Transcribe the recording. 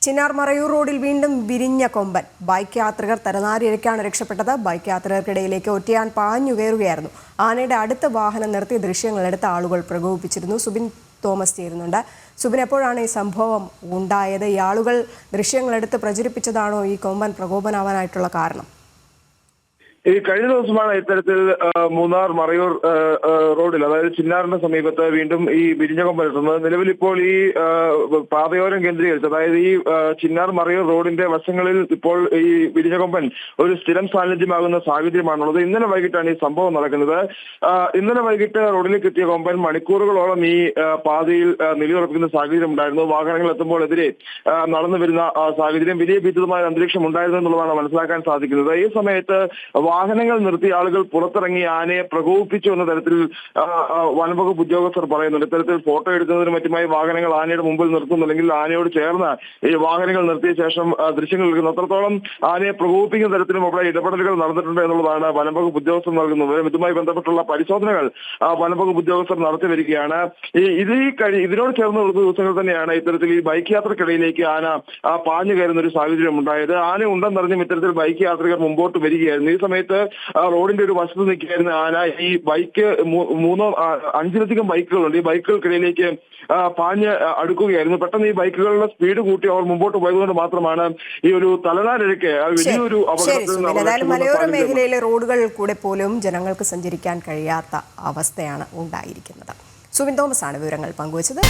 ചിന്നാർ മറയൂർ റോഡിൽ വീണ്ടും വിരിഞ്ഞ കൊമ്പൻ. ബൈക്ക് യാത്രികർ തലനാരിഴയ്ക്കാണ് രക്ഷപ്പെട്ടത്. ബൈക്ക് യാത്രികർക്കിടയിലേക്ക് ഒറ്റയാൻ പാഞ്ഞു കയറുകയായിരുന്നു. ആനയുടെ അടുത്ത വാഹനം നിർത്തി ദൃശ്യങ്ങളെടുത്ത ആളുകൾ പ്രകോപിപ്പിച്ചിരുന്നു. സുബിൻ തോമസ് ചേരുന്നുണ്ട്. സുബിൻ, എപ്പോഴാണ് ഈ സംഭവം ഉണ്ടായത്? ഈ ആളുകൾ ദൃശ്യങ്ങളെടുത്ത് പ്രചരിപ്പിച്ചതാണോ ഈ കൊമ്പൻ പ്രകോപനാവാനായിട്ടുള്ള കാരണം? ഈ കഴിഞ്ഞ ദിവസമാണ് ഇത്തരത്തിൽ മൂന്നാർ മറയൂർ റോഡിൽ, അതായത് ചിന്നാറിന്റെ സമീപത്ത് വീണ്ടും ഈ വിരിഞ്ഞകൊമ്പൻ എത്തുന്നത്. നിലവിൽ ഇപ്പോൾ ഈ പാതയോരം കേന്ദ്രീകരിച്ച്, അതായത് ഈ ചിന്നാർ മറയൂർ റോഡിന്റെ വശങ്ങളിൽ ഇപ്പോൾ ഈ വിരിഞ്ഞകൊമ്പൻ ഒരു സ്ഥിരം സാന്നിധ്യമാകുന്ന സാഹചര്യമാണുള്ളത്. ഇന്നലെ വൈകിട്ടാണ് ഈ സംഭവം നടക്കുന്നത്. ഇന്നലെ വൈകിട്ട് റോഡിലേക്ക് എത്തിയ കൊമ്പൻ മണിക്കൂറുകളോളം ഈ പാതയിൽ നിലയുറപ്പിക്കുന്ന സാഹചര്യം ഉണ്ടായിരുന്നു. വാഹനങ്ങൾ എത്തുമ്പോൾ എതിരെ നടന്നു വരുന്ന സാഹചര്യം, വലിയ ഭീതിതമായ അന്തരീക്ഷം ഉണ്ടായിരുന്നു എന്നുള്ളതാണ് മനസ്സിലാക്കാൻ സാധിക്കുന്നത്. ഈ സമയത്ത് വാഹനങ്ങൾ നിർത്തി ആളുകൾ പുറത്തിറങ്ങി ആനയെ പ്രകോപിപ്പിച്ചു എന്ന തരത്തിൽ വനംവകുപ്പ് ഉദ്യോഗസ്ഥർ പറയുന്നുണ്ട്. ഇത്തരത്തിൽ ഫോട്ടോ എടുക്കുന്നതിന് മറ്റുമായി വാഹനങ്ങൾ ആനയുടെ മുമ്പിൽ നിർത്തുന്നു, അല്ലെങ്കിൽ ആനയോട് ചേർന്ന് ഈ വാഹനങ്ങൾ നിർത്തിയ ശേഷം ദൃശ്യങ്ങൾ എടുക്കുന്നു. അത്രത്തോളം ആനയെ പ്രകോപിപ്പിക്കുന്ന തരത്തിലും അവിടെ ഇടപെടലുകൾ നടന്നിട്ടുണ്ട് എന്നുള്ളതാണ് വനംവകുപ്പ് ഉദ്യോഗസ്ഥർ നൽകുന്നത്. ഇതുമായി ബന്ധപ്പെട്ടുള്ള പരിശോധനകൾ വനംവകുപ്പ് ഉദ്യോഗസ്ഥർ നടത്തി വരികയാണ്. ഇതിനോട് ചേർന്ന് ഒരു ദിവസങ്ങൾ തന്നെയാണ് ഇത്തരത്തിൽ ഈ ബൈക്ക് യാത്രക്കിടയിലേക്ക് ആന പാഞ്ഞു കയറുന്ന ഒരു സാഹചര്യം ഉണ്ടായത്. ആന ഉണ്ടെന്നറിഞ്ഞും ഇത്തരത്തിൽ ബൈക്ക് യാത്രികർ മുമ്പോട്ട് വരികയായിരുന്നു. ഈ സമയത്ത് റോഡിന്റെ ഒരു വശത്ത് നിൽക്കുകയായിരുന്ന ആന ഈ ബൈക്ക് അഞ്ചിലധികം ബൈക്കുകളുണ്ട്. ഈ ബൈക്കുകൾക്കിടയിലേക്ക് പാഞ്ഞ് അടുക്കുകയായിരുന്നു. പെട്ടെന്ന് ഈ ബൈക്കുകളുടെ സ്പീഡ് കൂട്ടി അവർ മുമ്പോട്ട് പോയതുകൊണ്ട് മാത്രമാണ് ഈ ഒരു തലനാരിഴയ്ക്ക് വലിയൊരു അപകടത്തിൽ. മലയോര മേഖലയിലെ റോഡുകൾ കൂടെ പോലും ജനങ്ങൾക്ക് സഞ്ചരിക്കാൻ കഴിയാത്ത അവസ്ഥയാണ് ഉണ്ടായിരിക്കുന്നത്. സുബിൻ തോമസ് ആണ് വിവരങ്ങൾ പങ്കുവച്ചത്.